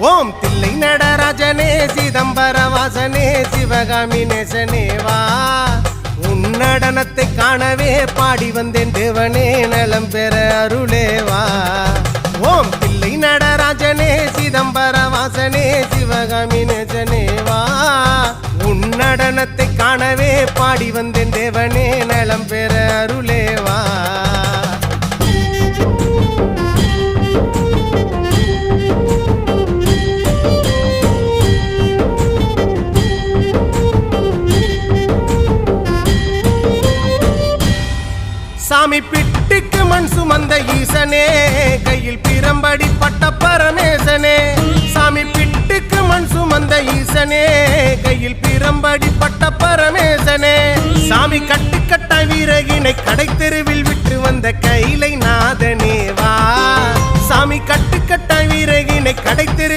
ஓம் தில்லை நடராஜனே சிதம்பர வாசனே சிவகாமி நேசனே வா உன் நடனத்தை காணவே பாடி வந்தேன் தேவனே நலம் பெற அருளே வா ஓம் தில்லை நடராஜனே சிதம்பர வாசனே சிவகாமி நேசனே வா உன் நடனத்தை காணவே பாடி வந்தேன் தேவனே நலம் பெற அருளே வா சாமி பிட்டுக்கு மண் சுமந்த ஈசனே கையில் பிரம்படி பட்ட பரமேசனே சாமி பிட்டுக்கு மண் சுமந்த ஈசனே கையில் பிரம்படி பட்ட பரமேசனே சாமி கட்டுக்கட்ட வீரகினை கடை தெருவில் விட்டு வந்த கைலை நாதனே வா சாமி கட்டுக்கட்ட வீரகினை கடை தெரு